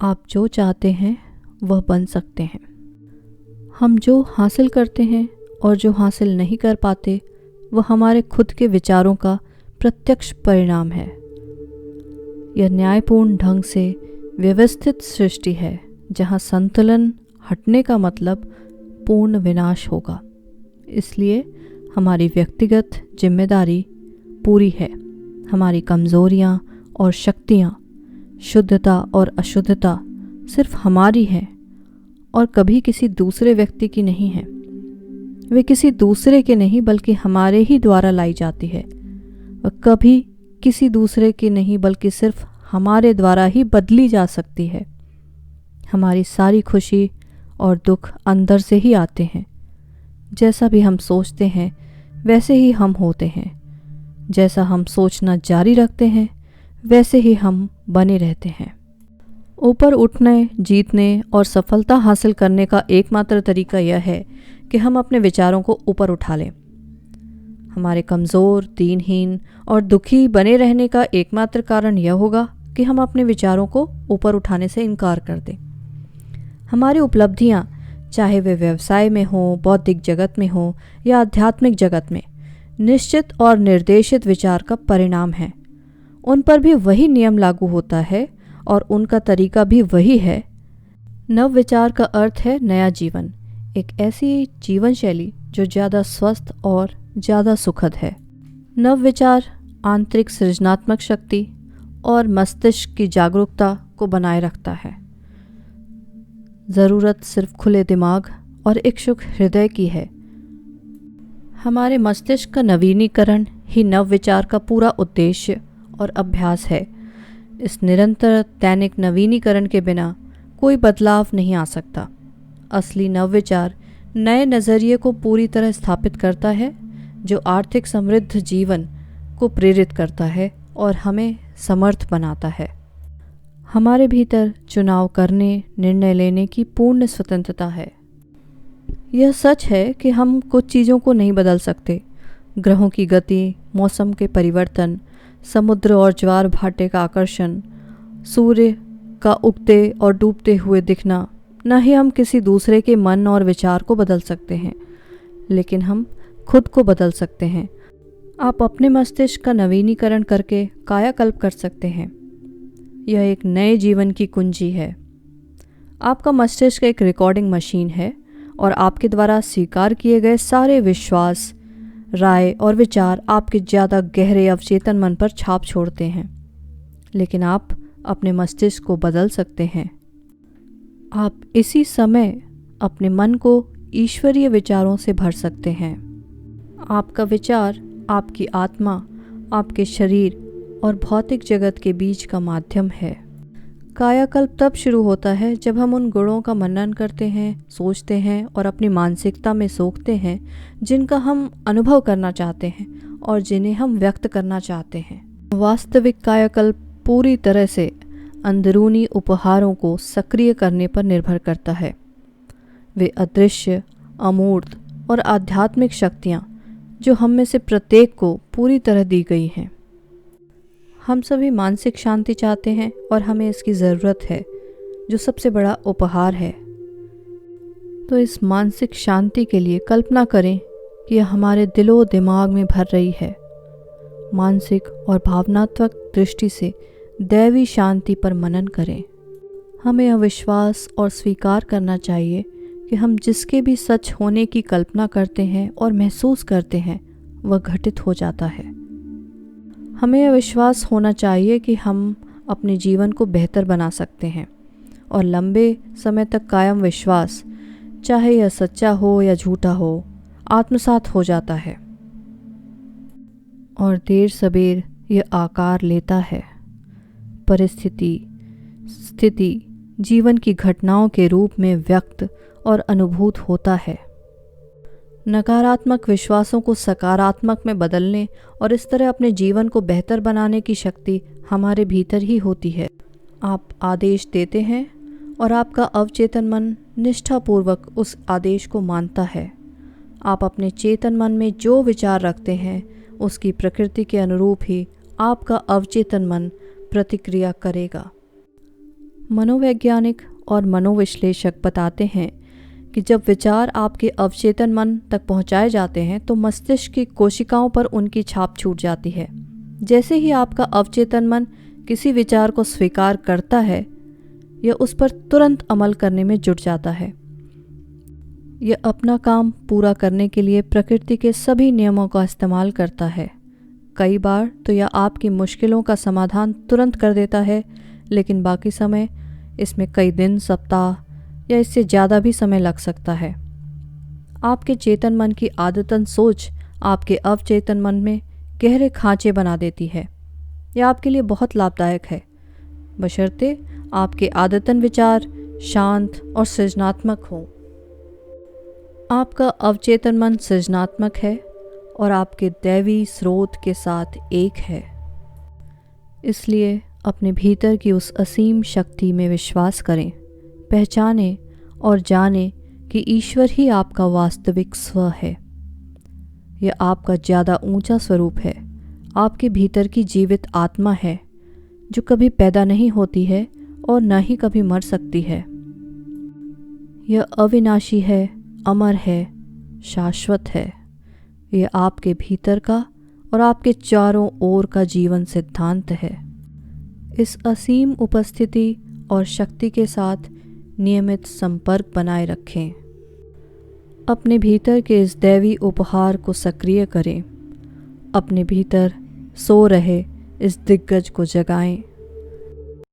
आप जो चाहते हैं वह बन सकते हैं। हम जो हासिल करते हैं और जो हासिल नहीं कर पाते वह हमारे खुद के विचारों का प्रत्यक्ष परिणाम है। यह न्यायपूर्ण ढंग से व्यवस्थित सृष्टि है जहाँ संतुलन हटने का मतलब पूर्ण विनाश होगा। इसलिए हमारी व्यक्तिगत जिम्मेदारी पूरी है। हमारी कमज़ोरियाँ और शक्तियाँ, शुद्धता और अशुद्धता सिर्फ हमारी है और कभी किसी दूसरे व्यक्ति की नहीं है। वे किसी दूसरे के नहीं बल्कि हमारे ही द्वारा लाई जाती है और कभी किसी दूसरे की नहीं बल्कि सिर्फ हमारे द्वारा ही बदली जा सकती है। हमारी सारी खुशी और दुख अंदर से ही आते हैं। जैसा भी हम सोचते हैं वैसे ही हम होते हैं। जैसा हम सोचना जारी रखते हैं वैसे ही हम बने रहते हैं। ऊपर उठने, जीतने और सफलता हासिल करने का एकमात्र तरीका यह है कि हम अपने विचारों को ऊपर उठा लें। हमारे कमज़ोर, दीनहीन और दुखी बने रहने का एकमात्र कारण यह होगा कि हम अपने विचारों को ऊपर उठाने से इनकार कर दें। हमारी उपलब्धियाँ, चाहे वे व्यवसाय में हों, बौद्धिक जगत में हों या आध्यात्मिक जगत में, निश्चित और निर्देशित विचार का परिणाम है। उन पर भी वही नियम लागू होता है और उनका तरीका भी वही है। नव विचार का अर्थ है नया जीवन, एक ऐसी जीवन शैली जो ज़्यादा स्वस्थ और ज़्यादा सुखद है। नव विचार आंतरिक सृजनात्मक शक्ति और मस्तिष्क की जागरूकता को बनाए रखता है। ज़रूरत सिर्फ खुले दिमाग और इच्छुक हृदय की है। हमारे मस्तिष्क का नवीनीकरण ही नव विचार का पूरा उद्देश्य और अभ्यास है। इस निरंतर दैनिक नवीनीकरण के बिना कोई बदलाव नहीं आ सकता। असली नव विचार नए नज़रिए को पूरी तरह स्थापित करता है जो आर्थिक समृद्ध जीवन को प्रेरित करता है और हमें समर्थ बनाता है। हमारे भीतर चुनाव करने, निर्णय लेने की पूर्ण स्वतंत्रता है। यह सच है कि हम कुछ चीज़ों को नहीं बदल सकते। ग्रहों की गति, मौसम के परिवर्तन, समुद्र और ज्वार भाटे का आकर्षण, सूर्य का उगते और डूबते हुए दिखना, न ही हम किसी दूसरे के मन और विचार को बदल सकते हैं, लेकिन हम खुद को बदल सकते हैं। आप अपने मस्तिष्क का नवीनीकरण करके कायाकल्प कर सकते हैं। यह एक नए जीवन की कुंजी है। आपका मस्तिष्क एक रिकॉर्डिंग मशीन है और आपके द्वारा स्वीकार किए गए सारे विश्वास, राय और विचार आपके ज़्यादा गहरे अवचेतन मन पर छाप छोड़ते हैं। लेकिन आप अपने मस्तिष्क को बदल सकते हैं। आप इसी समय अपने मन को ईश्वरीय विचारों से भर सकते हैं। आपका विचार आपकी आत्मा, आपके शरीर और भौतिक जगत के बीच का माध्यम है। कायाकल्प तब शुरू होता है जब हम उन गुणों का मनन करते हैं, सोचते हैं और अपनी मानसिकता में सोखते हैं जिनका हम अनुभव करना चाहते हैं और जिन्हें हम व्यक्त करना चाहते हैं। वास्तविक कायाकल्प पूरी तरह से अंदरूनी उपहारों को सक्रिय करने पर निर्भर करता है। वे अदृश्य, अमूर्त और आध्यात्मिक शक्तियाँ जो हम में से प्रत्येक को पूरी तरह दी गई हैं। हम सभी मानसिक शांति चाहते हैं और हमें इसकी ज़रूरत है, जो सबसे बड़ा उपहार है। तो इस मानसिक शांति के लिए कल्पना करें कि यह हमारे दिलो दिमाग में भर रही है। मानसिक और भावनात्मक दृष्टि से दैवी शांति पर मनन करें। हमें यह विश्वास और स्वीकार करना चाहिए कि हम जिसके भी सच होने की कल्पना करते हैं और महसूस करते हैं वह घटित हो जाता है। हमें यह विश्वास होना चाहिए कि हम अपने जीवन को बेहतर बना सकते हैं और लंबे समय तक कायम विश्वास, चाहे यह सच्चा हो या झूठा हो, आत्मसात हो जाता है और देर सबेर यह आकार लेता है। परिस्थिति, स्थिति जीवन की घटनाओं के रूप में व्यक्त और अनुभूत होता है। नकारात्मक विश्वासों को सकारात्मक में बदलने और इस तरह अपने जीवन को बेहतर बनाने की शक्ति हमारे भीतर ही होती है। आप आदेश देते हैं और आपका अवचेतन मन निष्ठापूर्वक उस आदेश को मानता है। आप अपने चेतन मन में जो विचार रखते हैं उसकी प्रकृति के अनुरूप ही आपका अवचेतन मन प्रतिक्रिया करेगा। मनोवैज्ञानिक और मनोविश्लेषक बताते हैं कि जब विचार आपके अवचेतन मन तक पहुंचाए जाते हैं तो मस्तिष्क की कोशिकाओं पर उनकी छाप छूट जाती है। जैसे ही आपका अवचेतन मन किसी विचार को स्वीकार करता है, यह उस पर तुरंत अमल करने में जुट जाता है। यह अपना काम पूरा करने के लिए प्रकृति के सभी नियमों का इस्तेमाल करता है। कई बार तो यह आपकी मुश्किलों का समाधान तुरंत कर देता है, लेकिन बाकी समय इसमें कई दिन, सप्ताह या इससे ज़्यादा भी समय लग सकता है। आपके चेतन मन की आदतन सोच आपके अवचेतन मन में गहरे खांचे बना देती है। यह आपके लिए बहुत लाभदायक है, बशर्ते आपके आदतन विचार शांत और सृजनात्मक हों। आपका अवचेतन मन सृजनात्मक है और आपके दैवी स्रोत के साथ एक है। इसलिए अपने भीतर की उस असीम शक्ति में विश्वास करें, पहचानें और जानें कि ईश्वर ही आपका वास्तविक स्व है। यह आपका ज़्यादा ऊंचा स्वरूप है, आपके भीतर की जीवित आत्मा है जो कभी पैदा नहीं होती है और न ही कभी मर सकती है। यह अविनाशी है, अमर है, शाश्वत है। यह आपके भीतर का और आपके चारों ओर का जीवन सिद्धांत है। इस असीम उपस्थिति और शक्ति के साथ नियमित संपर्क बनाए रखें। अपने भीतर के इस दैवी उपहार को सक्रिय करें। अपने भीतर सो रहे इस दिग्गज को जगाएं।